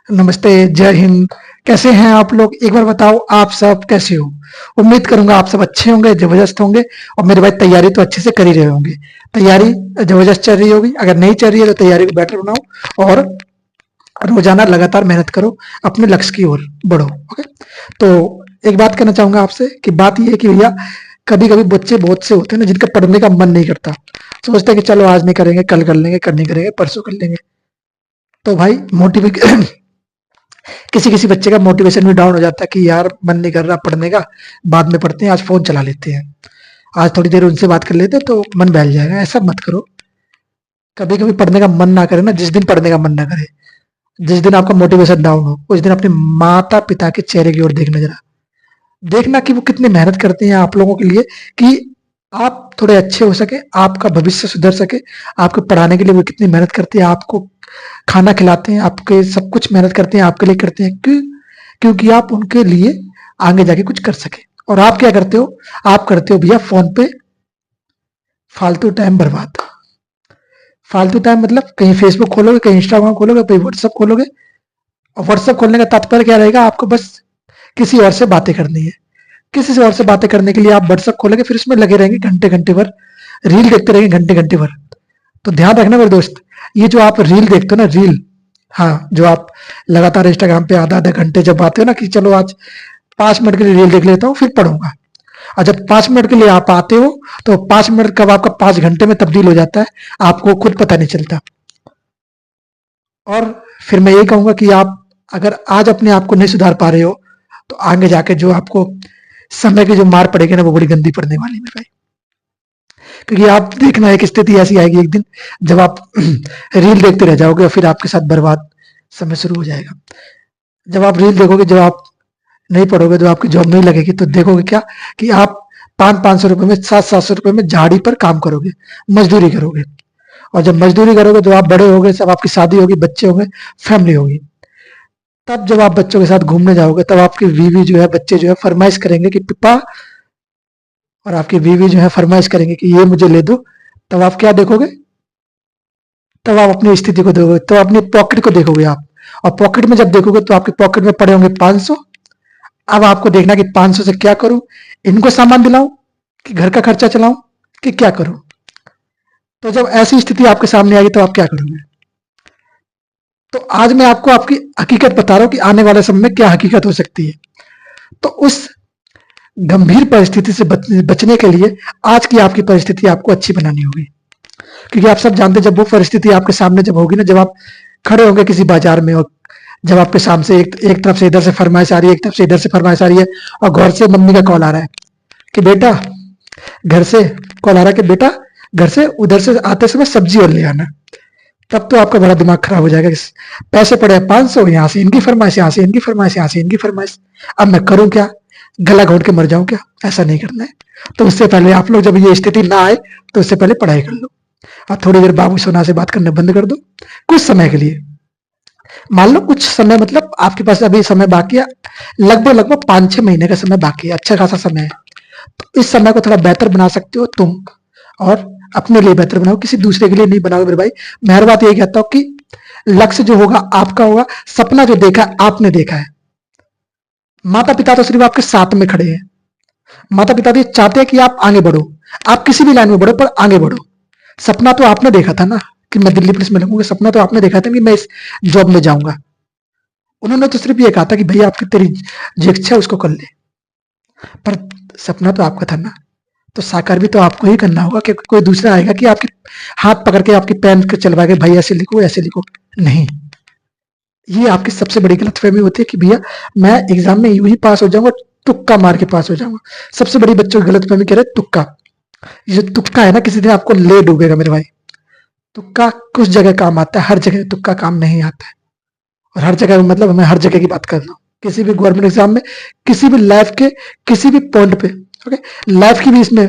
नमस्ते, जय हिंद। कैसे हैं आप लोग? एक बार बताओ आप सब कैसे हो? उम्मीद करूंगा आप सब अच्छे होंगे, जबरदस्त होंगे। और मेरे भाई तैयारी तो अच्छे से कर ही रहे होंगे। तैयारी जबरदस्त चल रही होगी। अगर नहीं चल रही है तो तैयारी को बेटर बनाओ और रोजाना लगातार मेहनत करो, अपने लक्ष्य की ओर बढ़ो। ओके। तो एक बात कहना चाहूंगा आपसे कि बात यह है कि भैया कभी कभी बच्चे बहुत से होते हैं ना जिनका पढ़ने का मन नहीं करता। सोचते हैं कि चलो आज नहीं करेंगे, कल कर लेंगे, कल नहीं करेंगे, परसों कर लेंगे। तो भाई मोटिवेट किसी किसी बच्चे का मोटिवेशन भी डाउन हो जाता है कि यार मन नहीं कर रहा पढ़ने का, बाद में पढ़ते हैं, आज फोन चला लेते हैं, आज थोड़ी देर उनसे बात कर लेते हैं तो मन बहल जाएगा। ऐसा मत करो। कभी कभी पढ़ने का मन ना करे ना, जिस दिन पढ़ने का मन ना करे, जिस दिन आपका मोटिवेशन डाउन हो, उस दिन अपने माता पिता के चेहरे की ओर देखना जरा। देखना कि वो कितने मेहनत करते हैं आप लोगों के लिए, कि आप थोड़े अच्छे हो सके, आपका भविष्य सुधर सके। आपको पढ़ाने के लिए वो कितनी मेहनत करते हैं, आपको खाना खिलाते हैं, आपके सब कुछ मेहनत करते हैं, आपके लिए करते हैं। क्यों? क्योंकि आप उनके लिए आगे जाके कुछ कर सके। और आप क्या करते हो? आप करते हो भैया फोन पे फालतू टाइम बर्बाद। फालतू टाइम मतलब कहीं फेसबुक खोलोगे, कहीं इंस्टाग्राम खोलोगे, कहीं व्हाट्सएप खोलोगे। और व्हाट्सएप खोलने का तात्पर्य क्या रहेगा? आपको बस किसी और से बातें करनी है। किसी से और से बातें करने के लिए आप व्हाट्सएप खोलोगे, फिर उसमें लगे रहेंगे घंटे घंटे भर, रील देखते रहेंगे घंटे घंटे भर। तो ध्यान रखना मेरे दोस्त, ये जो आप रील देखते हो ना, रील, हाँ, जो आप लगातार इंस्टाग्राम पे आधा आधा घंटे जब आते हो ना कि चलो आज 5 मिनट के लिए रील देख लेता हूँ फिर पढ़ूंगा, और जब 5 मिनट के लिए आप आते हो तो 5 मिनट कब आपका 5 घंटे में तब्दील हो जाता है, आपको खुद पता नहीं चलता। और फिर मैं ये कहूंगा कि आप अगर आज अपने आप को नहीं सुधार पा रहे हो तो आगे जाके जो आपको समय की जो मार पड़ेगी ना, वो बड़ी गंदी पड़ने वाली है मेरे भाई। क्योंकि आप देखना, एक स्थिति ऐसी आएगी एक दिन जब आप रील देखते रह जाओगे और फिर आपके साथ बर्बाद समय शुरू हो जाएगा। जब आप रील देखोगे, जब आप नहीं पढ़ोगे, जो आपकी जॉब नहीं लगेगी, तो देखोगे क्या कि आप 500-500 रुपए में, 700-700 रुपए में झाड़ी पर काम करोगे, मजदूरी करोगे। और जब मजदूरी करोगे तो आप बड़े होगे, सब आपकी शादी होगी, बच्चे होंगे, फैमिली होगी। तब जब आप बच्चों के साथ घूमने जाओगे तब आपकी बीवी जो है, बच्चे जो है फरमाइश करेंगे कि पापा, और आपकी बीवी जो है फरमाइश करेंगे कि ये मुझे ले दो। तब आप क्या देखोगे? तब आप अपनी स्थिति को देखोगे, तो अपनी पॉकेट को देखोगे आप। और पॉकेट में जब देखोगे तो आपके पॉकेट में पड़े होंगे 500। अब आपको देखना कि 500 से क्या करूं, इनको सामान दिलाऊं कि घर का खर्चा चलाऊं कि क्या करूं। तो जब ऐसी स्थिति आपके सामने आएगी तो आप क्या करोगे? तो आज मैं आपको आपकी हकीकत बता रहा हूं कि आने वाले समय में क्या हकीकत हो सकती है। तो उस गंभीर परिस्थिति से बचने के लिए आज की आपकी परिस्थिति आपको अच्छी बनानी होगी। क्योंकि आप सब जानते हैं, जब वो परिस्थिति आपके सामने जब होगी ना, जब आप खड़े होंगे किसी बाजार में, और जब आपके सामने एक तरफ से इधर से फरमाइश आ रही है, एक तरफ से इधर से फरमाइश आ रही है, और घर से मम्मी का कॉल आ रहा है कि बेटा, घर से कॉल आ रहा है कि बेटा घर से उधर से आते समय सब्जी और ले आना। तब तो आपका बड़ा दिमाग खराब हो जाएगा। पैसे पड़े हैं 500, यहाँ से इनकी फरमाइश, यहाँ से इनकी फरमाइश, यहाँ से इनकी फरमाइश। अब मैं करूं क्या? गला घोट के मर जाऊं क्या? ऐसा नहीं करना है। तो उससे पहले आप लोग जब ये स्थिति ना आए तो उससे पहले पढ़ाई कर लो। और थोड़ी देर बाबू सोना से बात करना बंद कर दो, कुछ समय के लिए। मान लो कुछ समय, मतलब आपके पास अभी समय बाकी है, लगभग लगभग 5-6 महीने का समय बाकी है, अच्छा खासा समय है। तो इस समय को थोड़ा बेहतर बना सकते हो तुम, और अपने लिए बेहतर बनाओ, किसी दूसरे के लिए नहीं बनाओ मेरे भाई। मैं हर बात यही कहता हूं कि लक्ष्य जो होगा आपका होगा, सपना जो देखा है आपने देखा है। माता पिता तो सिर्फ आपके साथ में खड़े हैं। माता पिता तो ये चाहते हैं कि आप आगे बढ़ो, आप किसी भी लाइन में बढ़ो पर आगे बढ़ो। सपना तो आपने देखा था ना कि मैं दिल्ली पुलिस में लगूंगा, सपना तो आपने देखा था कि मैं इस जॉब में जाऊंगा। उन्होंने तो सिर्फ ये कहा था कि भैया आपकी तेरी जो इच्छा है उसको कर ले, पर सपना तो आपका था ना। तो साकार भी तो आपको ही करना होगा, क्योंकि कोई दूसरा आएगा कि आपके हाथ पकड़ के आपकी पेन के चलवा के भाई ऐसे लिखो ऐसे लिखो, नहीं। ये आपकी सबसे बड़ी गलतफहमी होती है कि भैया मैं एग्जाम में यूं ही पास हो जाऊंगा, तुक्का मार के पास हो जाऊंगा। सबसे बड़ी बच्चों की गलतफहमी कह रहे तुक्का। ये जो तुक्का है ना, किसी दिन आपको ले डूबेगा मेरे भाई। तुक्का कुछ जगह काम आता है, हर जगह तुक्का काम नहीं आता है। और हर जगह मतलब मैं हर जगह की बात कर रहा हूँ, किसी भी गवर्नमेंट एग्जाम में, किसी भी लाइफ के किसी भी पॉइंट पे। ओके, लाइफ की भी इसमें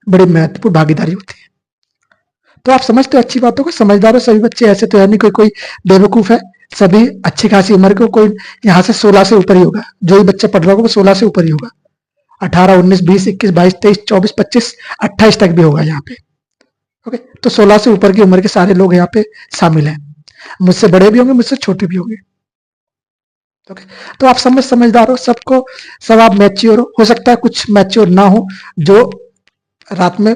बड़ी महत्वपूर्ण भागीदारी होती है। तो आप समझते हो अच्छी बातों को, समझदार हो सभी बच्चे, ऐसे तो है नहीं कोई कोई बेवकूफ है। सभी अच्छी खासी उम्र के, कोई यहाँ से 16 से ऊपर ही होगा। जो भी बच्चा पढ़ रहा होगा वो 16 से ऊपर ही होगा। 18, 19, 20, 21, 22, 23, 24, 25, 28 तक भी होगा यहाँ पे। ओके, तो 16 से ऊपर की उम्र के सारे लोग यहाँ पे शामिल हैं। मुझसे बड़े भी होंगे, मुझसे छोटे भी होंगे। ओके, तो आप समझदार हो, सबको सब आप मैच्योर हो सकता है कुछ मैच्योर ना हो, जो रात में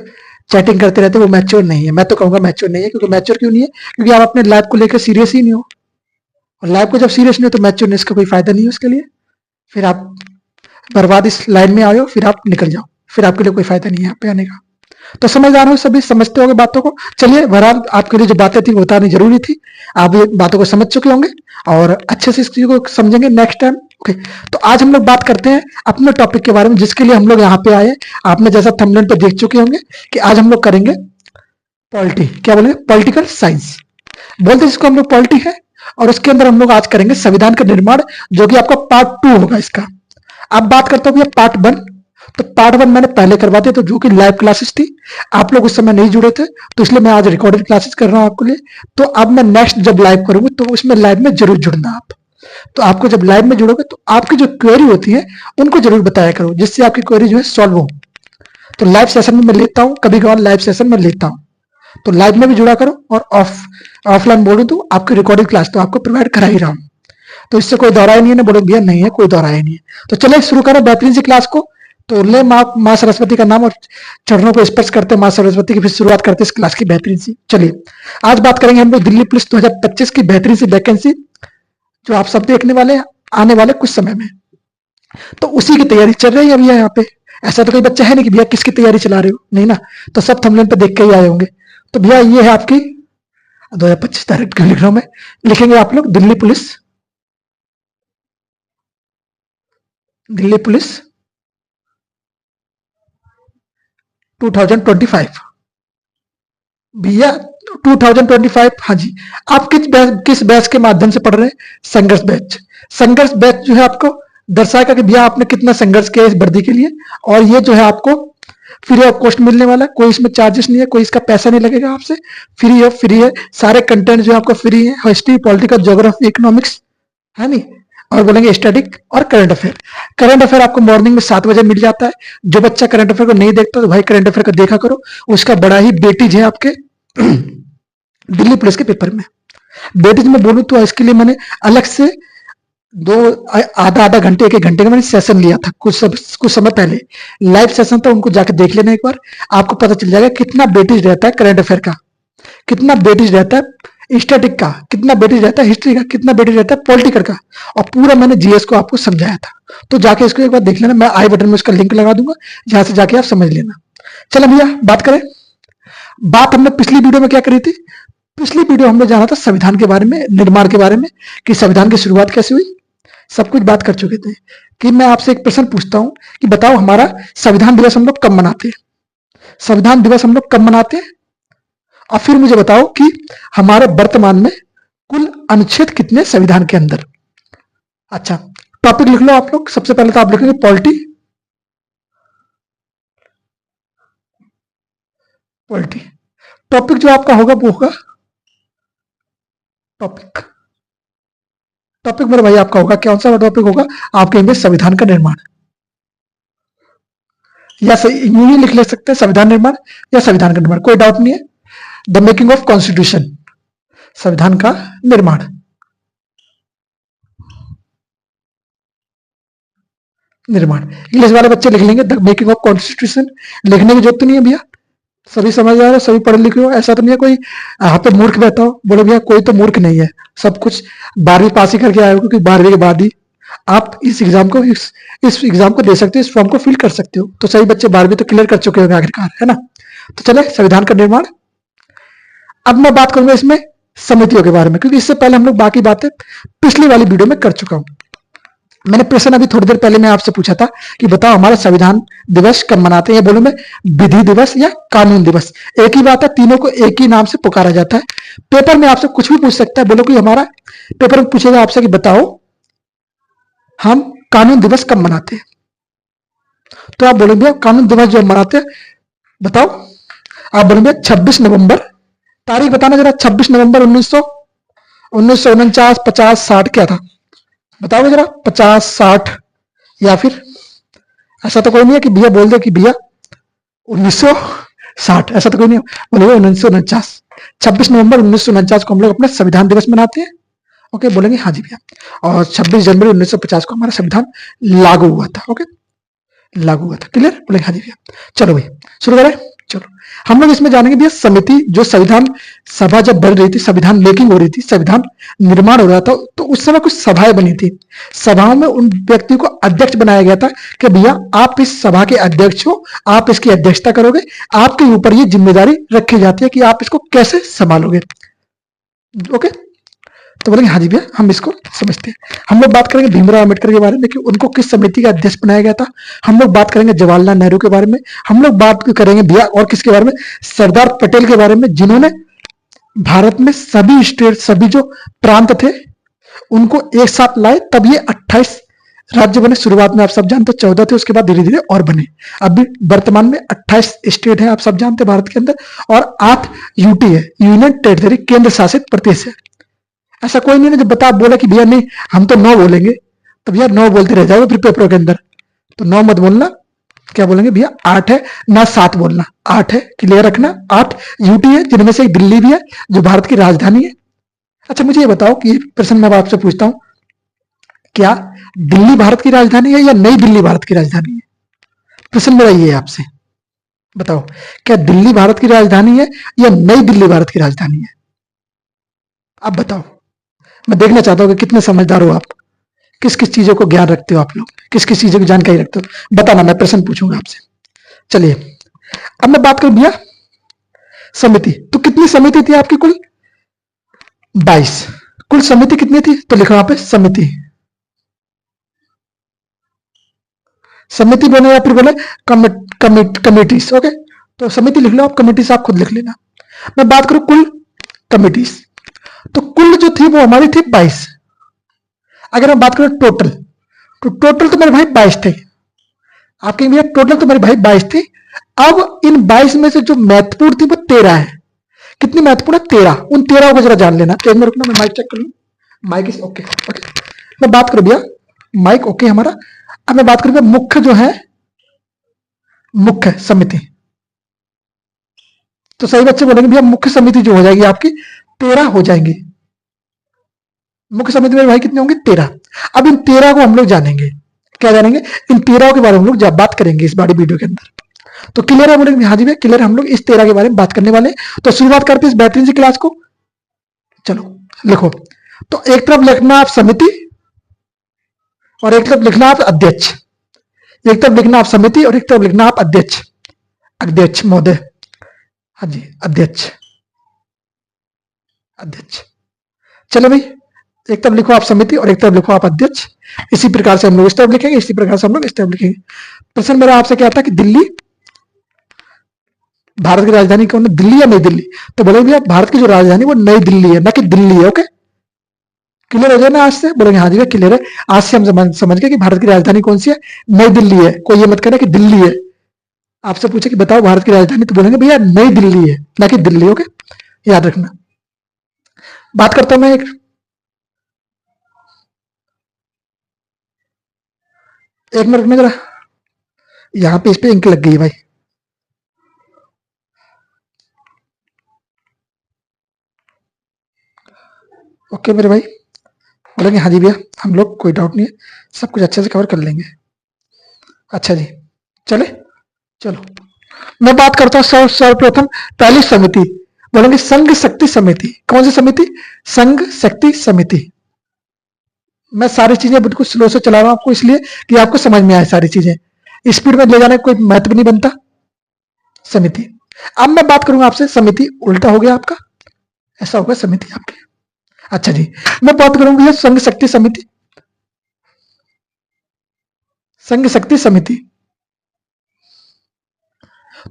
चैटिंग करते रहते वो मैच्योर नहीं है। मैं तो कहूंगा मैच्योर नहीं है, क्योंकि मैच्योर क्यों नहीं है, क्योंकि आप अपने लाइफ को लेकर सीरियस ही नहीं हो, और लाइफ को जब सीरियस नहीं हो तो मैच्योरनेस का कोई फायदा नहीं है उसके लिए। फिर आप बर्बाद इस लाइन में आए हो, फिर आप निकल जाओ, फिर आपके लिए कोई फायदा नहीं है यहाँ पे आने का। तो समझदार हो, सभी समझते होंगे बातों को। चलिए, बहरहाल आपके लिए जो बातें थी वो बतानी जरूरी थी, आप ये बातों को समझ चुके होंगे और अच्छे से इस चीज को समझेंगे नेक्स्ट टाइम। ओके, तो आज हम लोग बात करते हैं अपने टॉपिक के बारे में, जिसके लिए हम लोग यहाँ पे आए। आपने जैसा थंबनेल पे देख चुके होंगे कि आज हम लोग करेंगे पॉलिटी, क्या बोलेंगे, पॉलिटिकल साइंस बोलते हैं जिसको हम लोग पॉलिटी है। और उसके अंदर हम लोग आज करेंगे संविधान का निर्माण, जो कि आपका पार्ट 2 होगा इसका। अब बात करता हूँ भैया पार्ट 1। तो पार्ट 1 मैंने पहले करवा दिया, तो जो कि लाइव क्लासेस थी, आप लोग उस समय नहीं जुड़े थे, तो इसलिए मैं आज रिकॉर्डेड क्लासेस कर रहा हूँ आपके लिए। तो अब मैं नेक्स्ट जब लाइव करूंगा तो उसमें लाइव में जरूर जुड़ना आप। तो आपको जब लाइव में जुड़ोगे तो आपकी जो क्वेरी होती है उनको जरूर बताया करो, जिससे आपकी क्वेरी जो है सॉल्व हो। तो लाइव सेशन में मैं लेता हूँ, कभी कभार लाइव सेशन में लेता हूँ, तो लाइव में भी जुड़ा करो। और ऑफलाइन बोलूँ तो आपकी रिकॉर्डेड क्लास तो आपको प्रोवाइड करा ही रहा हूँ, तो इससे कोई दौरा ही नहीं है ना, बोलो भैया नहीं है, कोई दौरा ही नहीं है। तो चले शुरू करें बेहतरीन सी क्लास को। तो ले माँ सरस्वती का नाम और चरणों को स्पर्श करते माँ सरस्वती की फिर शुरुआत करते इस क्लास की बेहतरीन सी। चलिए, आज बात करेंगे हम लोग दिल्ली पुलिस 2025 की बेहतरीन सी वैकेंसी, जो आप सब देखने वाले हैं आने वाले कुछ समय में। तो उसी की तैयारी चल रही है भैया यहाँ पे। ऐसा तो कोई बच्चा है नहीं कि भैया किसकी तैयारी चला रहे हो, नहीं ना, तो सब थंबनेल पे देख के ही आए होंगे। तो भैया ये है आपकी 2025 डायरेक्ट क्यों लिख रहा हूं मैं, लिखेंगे आप लोग दिल्ली पुलिस, दिल्ली पुलिस 2025 भैया 2025। हाँ जी, आप किस बैच के माध्यम से पढ़ रहे हैं, संघर्ष बैच। संघर्ष बैच जो है आपको दर्शाएगा कि भैया आपने कितना संघर्ष किया इस वर्दी के लिए, और ये जो है आपको फ्री ऑफ कॉस्ट मिलने वाला है, कोई इसमें चार्जेस नहीं है, कोई इसका पैसा नहीं लगेगा आपसे, फ्री है। सारे कंटेंट जो आपको फ्री है, हिस्ट्री, पॉलिटिकल, ज्योग्राफी, इकोनॉमिक्स, है नहीं, और बोलेंगे स्टैटिक और करंट अफेयर। करंट अफेयर आपको मॉर्निंग में 7 बजे मिल जाता है। जो बच्चा करंट अफेयर को नहीं देखता तो भाई करंट अफेयर को देखा करो, उसका बड़ा ही वेटेज है आपके दिल्ली पुलिस के पेपर में। वेटेज में बोलूं तो इसके लिए मैंने अलग से आधा घंटे, 1 घंटे का मैंने सेशन लिया था कुछ समय पहले, लाइव सेशन था, उनको जाकर देख लेना एक बार, आपको पता चल जाएगा कितना वेटेज रहता है करंट अफेयर का, कितना वेटेज रहता है स्टैटिक का, कितना वेटेज रहता है हिस्ट्री का, कितना वेटेज रहता है पॉलिटिकल का, और पूरा मैंने जीएस को आपको समझाया था। तो जाके इसको एक बार देख लेना, मैं आई बटन में उसका लिंक लगा दूंगा, जहां से जाके आप समझ लेना। चलो भैया बात करें, बात हमने पिछली वीडियो में क्या करी थी, पिछली वीडियो हमने जाना था संविधान के बारे में, निर्माण के बारे में, कि संविधान की शुरुआत कैसे हुई, सब कुछ बात कर चुके थे। कि मैं आपसे एक प्रश्न पूछता हूं कि बताओ हमारा संविधान दिवस हम लोग कब मनाते हैं, संविधान दिवस हम लोग कब मनाते हैं, और फिर मुझे बताओ कि हमारे वर्तमान में कुल अनुच्छेद कितने संविधान के अंदर। अच्छा, टॉपिक लिख लो आप लोग। सबसे पहले तो आप लिखेंगे पॉलिटी, पॉलिटी। टॉपिक जो आपका होगा वो होगा टॉपिक, टॉपिक मेरे भाई आपका होगा, कौन सा टॉपिक होगा, आप कहेंगे संविधान का निर्माण, या यूं ही लिख ले सकते हैं संविधान निर्माण या संविधान का निर्माण, कोई डाउट नहीं है। द मेकिंग ऑफ कॉन्स्टिट्यूशन, संविधान का निर्माण, निर्माण इंग्लिश वाले बच्चे लिख लेंगे द मेकिंग ऑफ कॉन्स्टिट्यूशन, लिखने की जरूरत नहीं है भैया, सभी समझ आ रहे हो, सभी पढ़े लिखे हो, ऐसा तो नहीं है कोई यहाँ पे मूर्ख बैठा हो। बोलो भैया कोई तो मूर्ख नहीं है, सब कुछ 12वीं पास ही करके आए हो, क्योंकि 12वीं के बाद ही आप इस एग्जाम को इस एग्जाम को दे सकते हो, इस फॉर्म को फिल कर सकते हो। तो सही बच्चे 12वीं तो क्लियर कर चुके होंगे आखिरकार, है ना। तो चले संविधान का निर्माण। अब मैं बात करूंगा इसमें समितियों के बारे में, क्योंकि इससे पहले हम लोग बाकी बातें पिछली वाली वीडियो में कर चुका हूं। मैंने प्रश्न अभी थोड़ी देर पहले मैं आपसे पूछा था कि बताओ हमारा संविधान दिवस कब मनाते हैं, बोलो मैं विधि दिवस या कानून दिवस, एक ही बात है, तीनों को एक ही नाम से पुकारा जाता है। पेपर में आपसे कुछ भी पूछ सकता है, बोलो कि हमारा पेपर में पूछेगा आपसे कि बताओ हम कानून दिवस कब मनाते हैं, तो आप बोलेंगे कानून दिवस जो मनाते हैं बताओ, आप बोलेंगे 26 नवंबर, तारीख बताना जरा, 26 नवंबर 1949, 50, 60 क्या था बताओ जरा, 50, 60, या फिर ऐसा तो कोई नहीं है कि भैया बोल दे कि भैया 1960, ऐसा तो कोई नहीं, बोलेगा 1949। 26 नवंबर 1949 को हम लोग अपना संविधान दिवस मनाते हैं, ओके, बोलेंगे हाँ जी भैया। और 26 जनवरी 1950 को हमारा संविधान लागू हुआ था। ओके, लागू हुआ था। क्लियर? बोलेंगे हाँ जी भैया। चलो भाई शुरू करें। चलो हम लोग इसमें जानेंगे भैया समिति, जो संविधान सभा जब बन रही थी, संविधान मेकिंग हो रही थी, संविधान निर्माण हो रहा था, तो उस समय कुछ सभाएं बनी थी। सभाओं में उन व्यक्ति को अध्यक्ष बनाया गया था कि भैया आप इस सभा के अध्यक्ष हो, आप इसकी अध्यक्षता करोगे, आपके ऊपर ये जिम्मेदारी रखी जाती है कि आप इसको कैसे संभालोगे। ओके, तो बोलेंगे हाँ जी भैया, हम इसको समझते हैं। हम लोग बात करेंगे भीमराव अम्बेडकर के बारे में कि उनको किस समिति का अध्यक्ष बनाया गया था। हम लोग बात करेंगे जवाहरलाल नेहरू के बारे में। हम लोग बात करेंगे भैया और किसके बारे में, सरदार पटेल के बारे में, जिन्होंने भारत में सभी स्टेट, सभी जो प्रांत थे उनको एक साथ लाए, तब ये 28 राज्य बने। शुरुआत में आप सब जानते 14 थे, उसके बाद धीरे धीरे और बने। अभी वर्तमान में 28 स्टेट है, आप सब जानते भारत के अंदर, और 8 यूटी है, यूनियन टेरिटरी, केंद्र शासित प्रदेश है। ऐसा कोई नहीं है जो बता बोला कि भैया नहीं हम तो 9 बोलेंगे, तो भैया 9 बोलते रह जाओगे फिर पेपरों के अंदर, तो 9 मत बोलना। क्या बोलेंगे भैया 8 है ना 7 बोलना, 8 है, क्लियर रखना। 8 यूटी है, जिनमें से एक दिल्ली भी है जो भारत की राजधानी है। अच्छा मुझे ये बताओ कि प्रश्न मैं आपसे पूछता हूं, क्या दिल्ली भारत की राजधानी है या नई दिल्ली भारत की राजधानी है? प्रश्न मेरा ये है आपसे, बताओ क्या दिल्ली भारत की राजधानी है या नई दिल्ली भारत की राजधानी है? आप बताओ, मैं देखना चाहता हूं कि कितने समझदार हो आप, किस किस चीजों को ज्ञान रखते हो आप लोग, किस किस चीजों की जानकारी रखते हो, बताना, मैं प्रश्न पूछूंगा आपसे। चलिए अब मैं बात करूं भैया समिति, तो कितनी समिति थी आपकी? कुल 22। कुल समिति कितनी थी? तो लिखो यहाँ पे समिति, समिति बोले या फिर बोले कमिटीज। ओके, तो समिति लिख लो आप, कमिटीज आप खुद लिख लेना। मैं बात करूं कुल कमिटीज, तो कुल जो थी वो हमारी थी 22। अगर हम बात करें टोटल, तो टोटल तो मेरे भाई 22 थे। आपके भैया टोटल तो मेरे भाई 22 थे। अब इन 22 में से जो महत्वपूर्ण थी वो 13 है। कितनी महत्वपूर्ण है? 13। उन 13 को जरा जान लेना। एक मिनट रुकना, मैं माइक चेक कर लूं। Mic is okay. ओके, मैं बात करूं भैया, माइक ओके हमारा। अब मैं बात करूं भैया मुख्य जो है, मुख्य समिति, तो सही बच्चे बोलेंगे भैया मुख्य समिति जो हो जाएगी आपकी 13 हो जाएंगी। मुख्य समिति में भाई कितने होंगे? 13। अब इन 13 को हम लोग जानेंगे। क्या जानेंगे? इन 13 के बारे में हम लोग बात करेंगे इस बारी वीडियो के अंदर। तो क्लियर है? बोलेंगे हाँ जी भैया क्लियर, हम लोग इस 13 के बारे में बात करने वाले हैं। तो शुरुआत करते हैं इस बेहतरीन सी क्लास को। चलो लिखो, तो एक तरफ लिखना आप समिति और एक तरफ लिखना आप अध्यक्ष। एक तरफ लिखना आप समिति और एक तरफ लिखना आप अध्यक्ष। अध्यक्ष महोदय, हाँ जी अध्यक्ष, अध्यक्ष। चलो भाई, एक तरफ लिखो आप समिति और एक तरफ लिखो आप अध्यक्ष। इसी प्रकार से हम लोग इस तरफ लिखेंगे, इसी प्रकार से हम लोग इस तरफ लिखेंगे। प्रश्न मेरा आपसे क्या था कि दिल्ली भारत की राजधानी कौन है, दिल्ली या नई दिल्ली? तो बोलेंगे भैया भारत की जो राजधानी वो नई दिल्ली है, ना कि दिल्ली है। ओके, क्लियर हो जाए ना आज से? बोलेंगे हाँ जी भैया क्लियर है। आज से हम समझ गए कि भारत की राजधानी कौन सी है, नई दिल्ली है। कोई ये मत कहना कि दिल्ली है। आपसे पूछे कि बताओ भारत की राजधानी, तो बोलेंगे भैया नई दिल्ली है, ना कि दिल्ली। ओके, याद रखना। बात करता हूं मैं एक मिनट में जरा, यहां पे इस पे इंक लग गई है भाई। ओके मेरे भाई, बोलेंगे हाँ जी भैया, हम लोग कोई डाउट नहीं है, सब कुछ अच्छे से कवर कर लेंगे। अच्छा जी, चले चलो मैं बात करता हूँ सर्वप्रथम पहली समिति, बोलेंगे संघ शक्ति समिति। कौन सी समिति? संघ शक्ति समिति। मैं सारी चीजें बिल्कुल स्लो से चला रहा हूं आपको, इसलिए कि आपको समझ में आए सारी चीजें। स्पीड में ले जाने का कोई महत्व नहीं बनता। समिति, अब मैं बात करूंगा आपसे, समिति उल्टा हो गया आपका, ऐसा होगा समिति आपकी। अच्छा जी, मैं बात करूंगी संघ शक्ति समिति। संघ शक्ति समिति,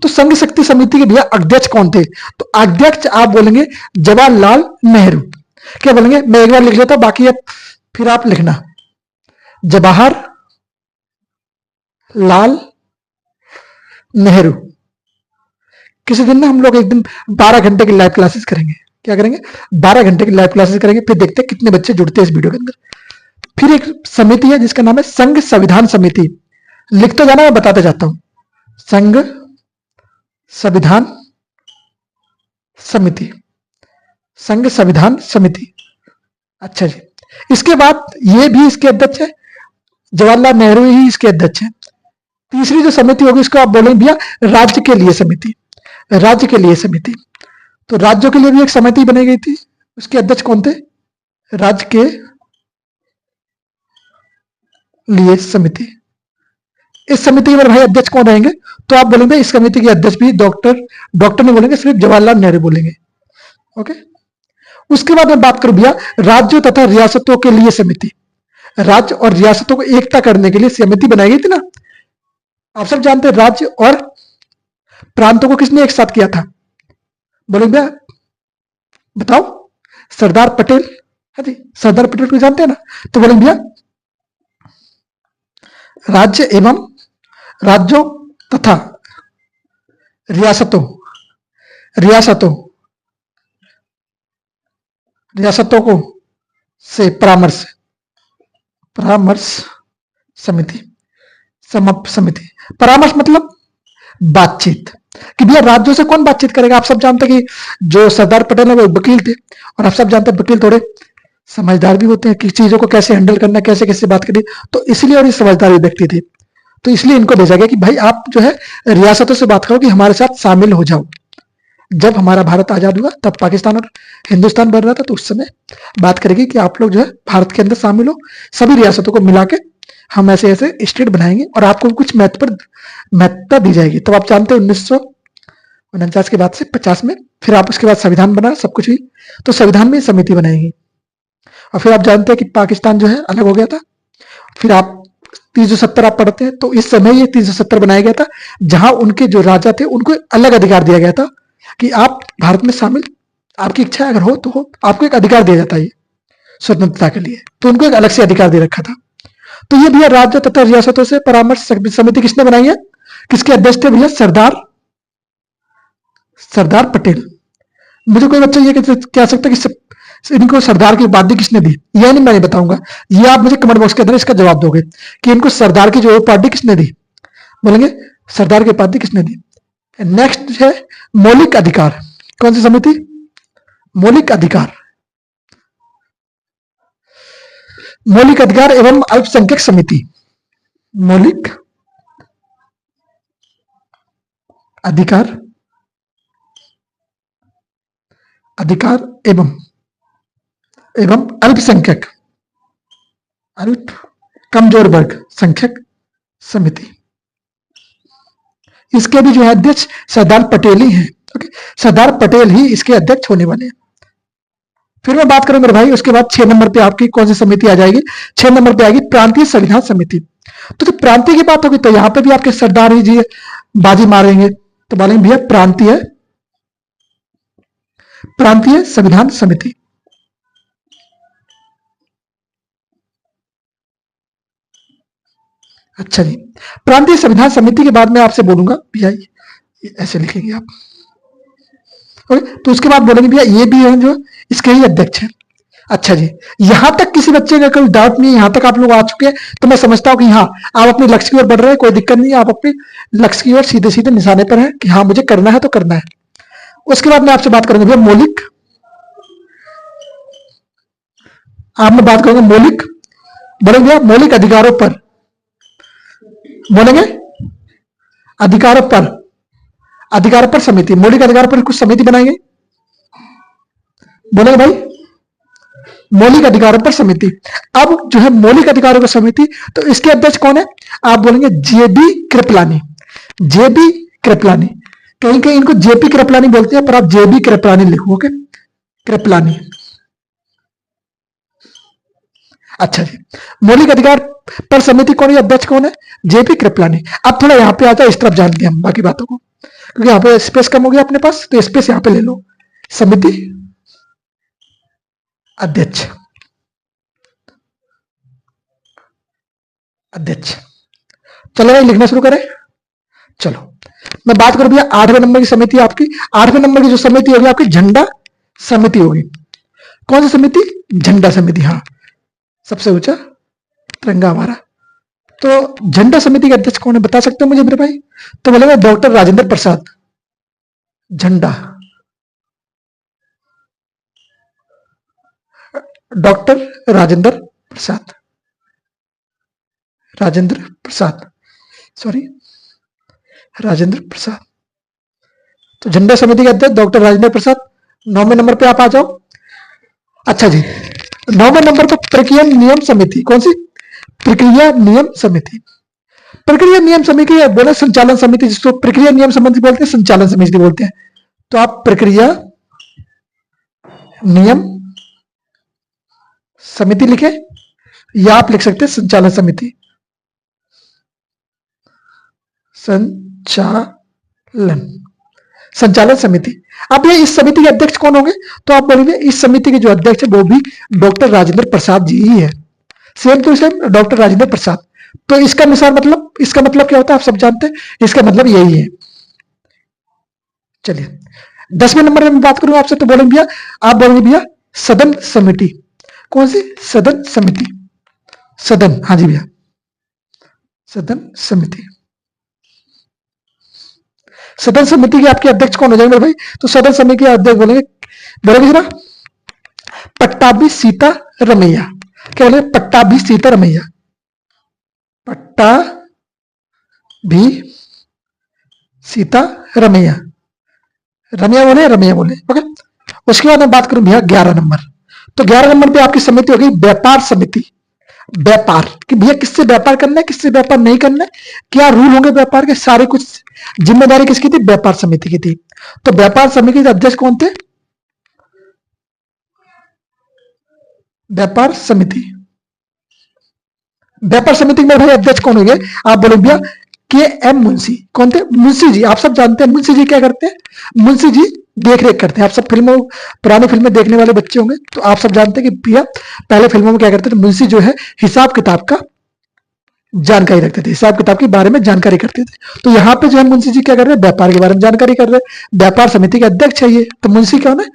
तो संघ शक्ति समिति के भैया अध्यक्ष कौन थे? तो अध्यक्ष आप बोलेंगे जवाहरलाल नेहरू। क्या बोलेंगे? मैं एक बार लिख लेता हूं, बाकी फिर आप लिखना। जवाहर लाल नेहरू। किसी दिन ना हम लोग एक दिन 12 घंटे की लाइव क्लासेस करेंगे। क्या करेंगे? 12 घंटे की लाइव क्लासेस करेंगे, फिर देखते हैं कितने बच्चे जुड़ते हैं इस वीडियो के अंदर। फिर एक समिति है जिसका नाम है संघ संविधान समिति। लिखते जाना, मैं बताते जाता हूं। संघ संविधान समिति, संघ संविधान समिति। अच्छा जी, इसके बाद ये भी इसके अध्यक्ष है, जवाहरलाल नेहरू ही इसके अध्यक्ष है। तीसरी जो समिति होगी उसको आप बोलेंगे भैया राज्य के लिए समिति, राज्य के लिए समिति। तो राज्यों के लिए भी एक समिति बनाई गई थी, उसके अध्यक्ष कौन थे? राज्य के लिए समिति। इस समिति के मेरे भाई अध्यक्ष कौन रहेंगे? तो आप बोलेंगे इस समिति के अध्यक्ष भी डॉक्टर नहीं बोलेंगे, सिर्फ जवाहरलाल नेहरू बोलेंगे। ओके। उसके बाद मैं बात करूं भैया राज्यों तथा रियासतों के लिए समिति। राज्य और रियासतों को एकता करने के लिए समिति बनाई गई थी ना। आप सब जानते हैं राज्य और प्रांतों को किसने एक साथ किया था? बोलेंगे भैया बताओ। सरदार पटेल। हाँ जी, सरदार पटेल को जानते हैं ना। तो बोलेंगे भैया राज्य एवं राज्यों तथा रियासतों रियासतों रियासतों को से परामर्श परामर्श समिति समिति। परामर्श मतलब बातचीत, कि भैया राज्यों से कौन बातचीत करेगा? आप सब जानते हैं कि जो सरदार पटेल है वो वकील थे, और आप सब जानते हैं वकील थोड़े समझदार भी होते हैं कि चीजों को कैसे हैंडल करना, कैसे कैसे बात करनी। तो इसलिए, और ये समझदार व्यक्ति थे, तो इसलिए इनको भेजा गया कि भाई आप जो है रियासतों से बात करो कि हमारे साथ शामिल हो जाओ। जब हमारा भारत आजाद हुआ तब पाकिस्तान और हिंदुस्तान बन रहा था, तो उस समय बात करेगी कि आप लोग जो है भारत के अंदर शामिल हो, सभी रियासतों को मिला के हम ऐसे ऐसे स्टेट बनाएंगे और आपको कुछ महत्वता दी जाएगी। तब आप जानते हैं 1949 के बाद से 50 में फिर आप उसके बाद संविधान बना, सब कुछ हुई, तो संविधान में समिति बनाएगी। और फिर आप जानते हैं कि पाकिस्तान जो है अलग हो गया था। फिर आप 370 आप पढ़ते हैं, तो इस समय ये 370 बनाया गया था, जहां उनके जो राजा थे उनको अलग अधिकार दिया गया था कि आप भारत में शामिल, आपकी इच्छा अगर हो तो हो, आपको एक अधिकार दिया जाता है स्वतंत्रता के लिए, तो उनको एक अलग से अधिकार दे रखा था। तो ये भैया राज्य तथा रियासतों से परामर्श समिति किसने बनाई है? किसके अध्यक्ष थे भैया? सरदार पटेल। मुझे कोई बच्चा ये कह सकता है कि इनको सरदार की उपाधि किसने दी? यह नहीं मैं बताऊंगा, ये आप मुझे कमेंट बॉक्स के अंदर इसका जवाब दोगे कि इनको सरदार की जो उपाधि किसने दी। बोलेंगे सरदार की उपाधि किसने दी। नेक्स्ट है मौलिक अधिकार। कौन सी समिति? मौलिक अधिकार, मौलिक अधिकार एवं अल्पसंख्यक समिति। मौलिक अधिकार एवं अल्पसंख्यक कमजोर वर्ग संख्यक समिति। इसके भी जो है अध्यक्ष सरदार पटेल ही हैं। ओके, सरदार पटेल ही इसके अध्यक्ष होने वाले हैं। फिर मैं बात करूं मेरे भाई, उसके बाद 6 नंबर पे आपकी कौन सी समिति आ जाएगी? 6 नंबर पे आएगी प्रांतीय संविधान समिति। तो जब प्रांतीय की बात होगी तो यहां पे भी आपके सरदार ही जी बाजी मारेंगे, तो बोलेंगे भैया प्रांतीय संविधान समिति। अच्छा जी, प्रांतीय संविधान समिति के बाद में आपसे बोलूंगा भैया ऐसे लिखेंगे आप। ओके, तो उसके बाद बोलेंगे भैया ये भी है जो इसके ही अध्यक्ष है। अच्छा जी, यहां तक किसी बच्चे का कोई डाउट नहीं है? यहां तक आप लोग आ चुके हैं, तो मैं समझता हूं कि हाँ आप अपने लक्ष्य की ओर बढ़ रहे हैं, कोई दिक्कत नहीं है, आप अपने लक्ष्य की ओर सीधे सीधे निशाने पर हैं कि हाँ मुझे करना है तो करना है। उसके बाद मैं आपसे बात करूंगा भैया मौलिक, आप मैं बात करूंगा मौलिक, बोलेंगे भैया मौलिक अधिकारों पर, बोलेंगे अधिकारों पर समिति। मौलिक अधिकारों पर कुछ समिति बनाएंगे, बोलेंगे भाई मौलिक अधिकारों पर समिति। अब जो है मौलिक अधिकारों पर समिति, तो इसके अध्यक्ष कौन है? आप बोलेंगे जेबी कृपलानी। जेबी कृपलानी, कहीं कहीं इनको जेपी कृपलानी बोलते हैं, पर आप जेबी कृपलानी लिखोगे, कृपलानी। अच्छा जी, मौलिक अधिकार पर समिति कौन है? अध्यक्ष कौन है? जेपी कृपलानी। अब थोड़ा यहाँ पे आता है, इस तरफ जान लिया हम बाकी बातों को, क्योंकि यहाँ पे स्पेस कम हो गया अपने पास, तो स्पेस यहाँ पे ले लो। समिति अध्यक्ष, चलो भाई लिखना शुरू करें। चलो मैं बात करूं भैया 8वें नंबर की समिति आपकी। 8वें नंबर की जो समिति होगी आपकी झंडा समिति होगी। कौन सी समिति? झंडा समिति। हाँ, सबसे ऊंचा तिरंगा हमारा। तो झंडा समिति के अध्यक्ष कौन है, बता सकते हो मुझे मेरे भाई? तो बोलेगा डॉक्टर राजेंद्र प्रसाद। झंडा डॉक्टर राजेंद्र प्रसाद, राजेंद्र प्रसाद, सॉरी, राजेंद्र प्रसाद। तो झंडा समिति के अध्यक्ष डॉक्टर राजेंद्र प्रसाद। 9वें नंबर पे आप आ जाओ। अच्छा जी, 9वें नंबर पर प्रक्रिया नियम समिति। कौन सी? प्रक्रिया नियम समिति। प्रक्रिया नियम समिति या बोले संचालन समिति, जिसको प्रक्रिया नियम समिति बोलते हैं, संचालन समिति बोलते हैं। तो आप प्रक्रिया नियम समिति लिखे या आप लिख सकते हैं संचालन समिति, संचालन समिति। अब ये इस समिति के अध्यक्ष कौन होंगे? तो आप बोलेंगे इस समिति के जो अध्यक्ष है वो भी डॉक्टर राजेंद्र प्रसाद जी ही है। Same to same doctor Rajendra Prasad. तो इसका मतलब क्या होता है आप सब जानते हैं, इसका मतलब यही है। चलिए 10वें नंबर में बात करूं आपसे, तो बोलेंगे भैया, आप बोलेंगे भैया सदन समिति। कौन सी? सदन समिति, सदन, हाँ जी भैया, सदन समिति। सदन समिति के आपके अध्यक्ष कौन हो जाएंगे भाई? तो सदन समिति के अध्यक्ष बोलेंगे जरा पट्टाभी सीता रमैया। क्या बोले? पट्टाभी सीता रमैया, पट्टाभी सीता रमैया, रमैया बोले ओके। उसके बाद मैं बात करूं भैया 11 नंबर। तो 11 नंबर पे आपकी समिति हो गई व्यापार समिति। व्यापार कि भैया किससे व्यापार करना है, किससे व्यापार नहीं करना है, क्या रूल होंगे व्यापार के, सारे कुछ जिम्मेदारी किसकी थी? व्यापार समिति की थी। तो व्यापार समिति के अध्यक्ष कौन थे? व्यापार समिति, व्यापार समिति में भाई अध्यक्ष कौन हो गए? आप बोले भैया के एम मुंशी। कौन थे? मुंशी जी। आप सब जानते हैं मुंशी जी क्या करते हैं? मुंशी जी देख रेख करते हैं। आप सब फिल्मों, पुरानी फिल्में देखने वाले बच्चे होंगे तो आप सब जानते हैं कि भैया पहले फिल्मों में क्या करते थे? मुंशी जो है हिसाब किताब का जानकारी रखते थे, हिसाब किताब के बारे में जानकारी करते थे। तो यहाँ पे जो है मुंशी जी क्या कर रहे हैं? व्यापार के बारे में जानकारी कर रहे हैं। व्यापार समिति के अध्यक्ष है ये। तो मुंशी कौन है?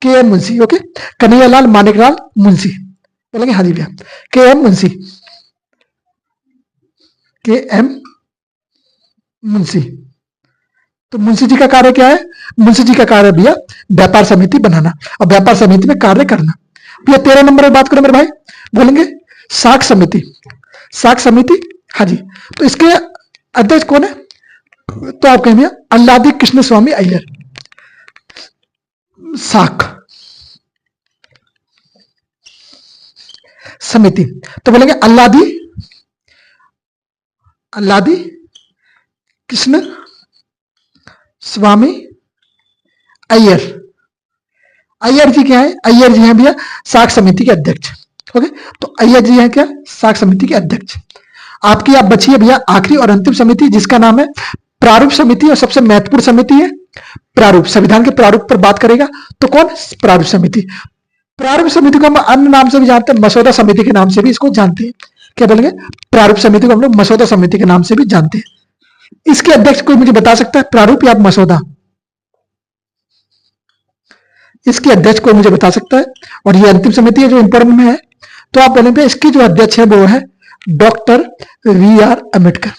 के एम मुंशी। ओके, कन्हैयालाल मानिकलाल मुंशी। बोलेंगे हाँ जी भैया, के एम मुंशी, के एम मुंशी। तो मुंशी जी का कार्य क्या है? मुंशी जी का कार्य भैया व्यापार समिति बनाना और व्यापार समिति में कार्य करना। भैया 13 नंबर में बात करें मेरे भाई, बोलेंगे साख समिति। साख समिति, हाँ जी। तो इसके अध्यक्ष कौन है? तो आप कहेंगे अल्लादी कृष्ण स्वामी अय्यर। साख समिति, तो बोलेंगे अल्लादी कृष्ण स्वामी अय्यर। अय्यर जी क्या है? अय्यर जी हैं भैया साख समिति के अध्यक्ष। ओके, तो अय्यर जी हैं क्या? साख समिति के अध्यक्ष। आपकी आप बची है भैया आखिरी और अंतिम समिति, जिसका नाम है प्रारूप समिति, और सबसे महत्वपूर्ण समिति है प्रारूप। संविधान के प्रारूप पर बात करेगा तो कौन? प्रारूप समिति। प्रारूप समिति को हम अन्य नाम से भी जानते हैं, मसौदा समिति के नाम से भी इसको जानते हैं। क्या बोलेंगे? प्रारूप समिति को हम लोग मसौदा समिति के नाम से भी जानते हैं। इसके अध्यक्ष कोई मुझे बता सकता है? प्रारूप या मसौदा? इसके अध्यक्ष को मुझे बता सकता है? और ये अंतिम समिति है जो इंपॉर्टेंट में है। तो आप बोलेंगे इसकी जो अध्यक्ष है वो है doctor V R Ambedkar,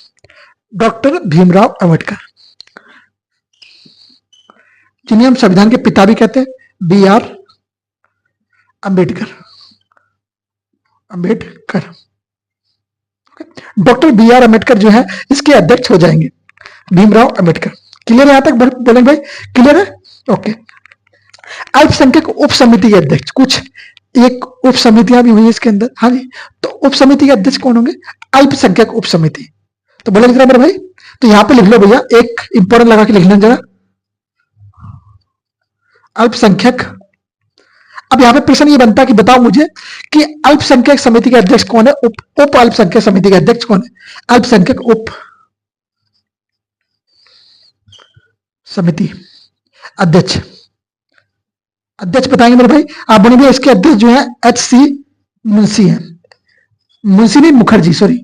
doctor Bhimrao Ambedkar, जिन्हें हम संविधान के पिता भी कहते हैं, B R Ambedkar. Ambedkar, doctor B R Ambedkar जो है इसके अध्यक्ष हो जाएंगे, भीमराव अम्बेडकर। क्लियर है? यहां तक बोलेंगे भाई क्लियर है? ओके। अल्पसंख्यक उप समिति के अध्यक्ष, कुछ एक उप समितियां भी हुई इसके अंदर, हाँ जी। तो उप समिति के अध्यक्ष कौन होंगे? अल्पसंख्यक उप समिति। तो बोले जरा मेरे भाई, तो यहां पे लिख लो भैया, एक इंपॉर्टेंट लगा के लिखना जरा, अल्पसंख्यक। अब यहां पे प्रश्न ये बनता है कि बताओ मुझे कि अल्पसंख्यक समिति के अध्यक्ष कौन है, उप अल्पसंख्यक समिति के अध्यक्ष कौन है? अल्पसंख्यक उप समिति अध्यक्ष, अध्यक्ष बताएंगे मेरे भाई। आप बोलेंगे इसके अध्यक्ष जो है एच सी मुंशी है, मुंशी नहीं Mukherjee, sorry,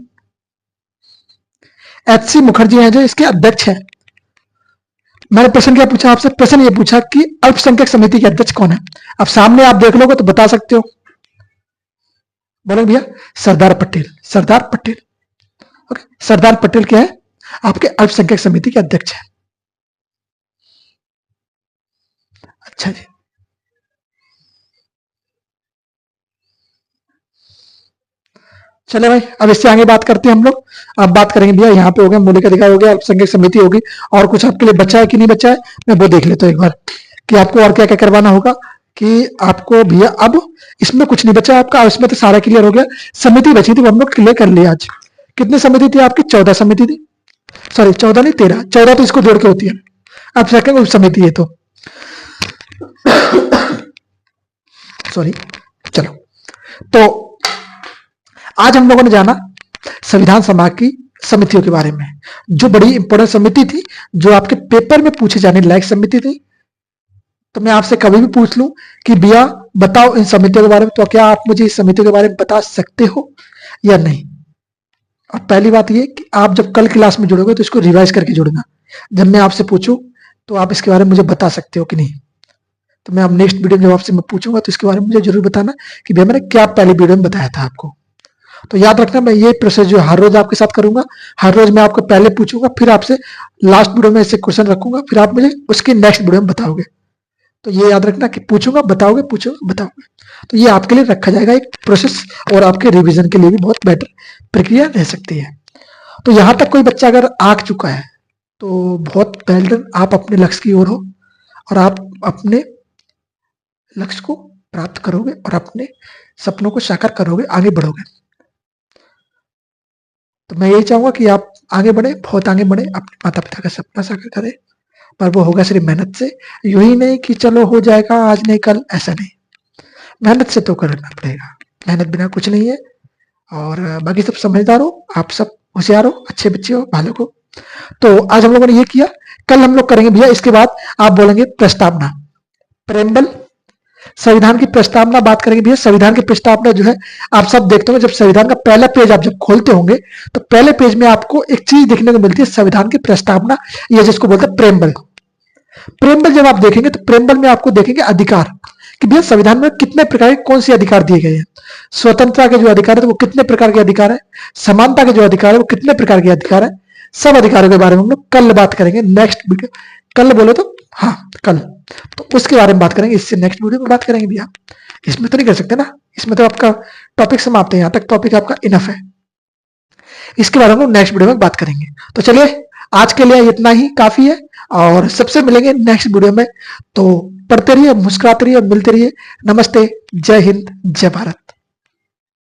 H C Mukherjee है जो इसके अध्यक्ष है। मैंने प्रश्न क्या पूछा आपसे? प्रश्न ये पूछा कि अल्पसंख्यक समिति के अध्यक्ष कौन है। अब सामने आप देख लोगे तो बता सकते हो। बोलो भैया सरदार पटेल, सरदार पटेल। ओके, सरदार पटेल क्या है? आपके अल्पसंख्यक समिति के अध्यक्ष है। अच्छा जी, चले भाई, अब इससे आगे बात करते हैं हम लोग। अब बात करेंगे भैया, यहाँ पे हो गया मौलिक अधिकार हो गया, अल्पसंख्यक समिति होगी, और कुछ आपके लिए बचा है कि नहीं बचा है, मैं वो देख लेता हूँ एक बार कि आपको और क्या क्या करवाना होगा। कि आपको भैया अब इसमें कुछ नहीं बचा आपका, इसमें तो सारा क्लियर हो गया। समिति बची थी वो हम लोग क्लियर कर लिया आज। कितनी समिति थी आपकी? 14 समिति थी, सॉरी 14 नहीं 13, 14 तो इसको जोड़ के होती है। अब सेकंड उप समिति है तो सॉरी। चलो, तो आज हम लोगों ने जाना संविधान सभा की समितियों के बारे में, जो बड़ी इंपॉर्टेंट समिति थी, जो आपके पेपर में पूछे जाने लायक समिति थी। तो मैं आपसे कभी भी पूछ लूं कि भैया बताओ इन समितियों के बारे में, तो क्या आप मुझे इस समितियों के बारे में बता सकते हो या नहीं? और पहली बात ये कि आप जब कल क्लास में जुड़ोगे तो इसको रिवाइज करके जुड़ना। जब मैं आपसे पूछूं तो आप इसके बारे में मुझे बता सकते हो कि नहीं। तो मैं अब नेक्स्ट वीडियो में जब आपसे मैं पूछूंगा तो इसके बारे में मुझे जरूर बताना कि भैया मैंने क्या पहली वीडियो में बताया था आपको। तो याद रखना, मैं ये प्रोसेस जो हर रोज आपके साथ करूंगा। हर रोज मैं आपको पहले पूछूंगा, फिर आपसे लास्ट वीडियो में ऐसे क्वेश्चन रखूंगा, फिर आप मुझे उसकी नेक्स्ट वीडियो में बताओगे। तो ये याद रखना कि पूछूंगा बताओगे, पूछूंगा बताओगे। तो ये आपके लिए रखा जाएगा एक प्रोसेस, और आपके रिवीजन के लिए भी बहुत बेटर प्रक्रिया रह सकती है। तो यहां तक कोई बच्चा अगर आ चुका है तो बहुत वेल डन, आप अपने लक्ष्य की ओर हो और आप अपने लक्ष्य को प्राप्त करोगे और अपने सपनों को साकार करोगे, आगे बढ़ोगे। तो मैं यही चाहूंगा कि आप आगे बढ़े, बहुत आगे बढ़े, अपने माता पिता का सपना साकार करें, पर वो होगा सिर्फ मेहनत से। यूं ही नहीं कि चलो हो जाएगा आज नहीं कल, ऐसा नहीं। मेहनत से तो करना पड़ेगा, मेहनत बिना कुछ नहीं है। और बाकी सब समझदार हो, आप सब होशियार हो, अच्छे बच्चे हो, बालक हो। तो आज हम लोगों ने ये किया। कल हम लोग करेंगे भैया इसके बाद आप बोलेंगे प्रस्तावना, प्रेम्बल, संविधान की प्रस्तावना बात करेंगे भैया। संविधान की प्रस्तावना जो है आप सब देखते होंगे, जब संविधान का पहला पेज आप जब खोलते होंगे तो पहले पेज में आपको एक चीज देखने को मिलती है, संविधान की प्रस्तावना, या जिसको बोलते हैं प्रेम्बल। प्रेम्बल जब आप देखेंगे तो प्रेम्बल में आपको देखेंगे अधिकार, कि भैया संविधान में कितने प्रकार के कौन से अधिकार दिए गए हैं। स्वतंत्रता के जो अधिकार है वो कितने प्रकार के अधिकार है, समानता के जो अधिकार है वो कितने प्रकार के अधिकार है। सब अधिकारों के बारे में हम लोग कल बात करेंगे, नेक्स्ट वीडियो। कल बोले तो हाँ कल, तो उसके बारे में बात करेंगे, इससे नेक्स्ट वीडियो में बात करेंगे भैया। इसमें तो नहीं कर सकते ना, इसमें तो आपका टॉपिक समाप्त है, यहाँ तक टॉपिक आपका इनफ है। इसके बारे में नेक्स्ट वीडियो में बात करेंगे। तो चलिए आज के लिए इतना ही काफी है, और सबसे मिलेंगे नेक्स्ट वीडियो में। तो पढ़ते रहिए, मुस्कुराते रहिए, मिलते रहिए। नमस्ते, जय हिंद, जय भारत।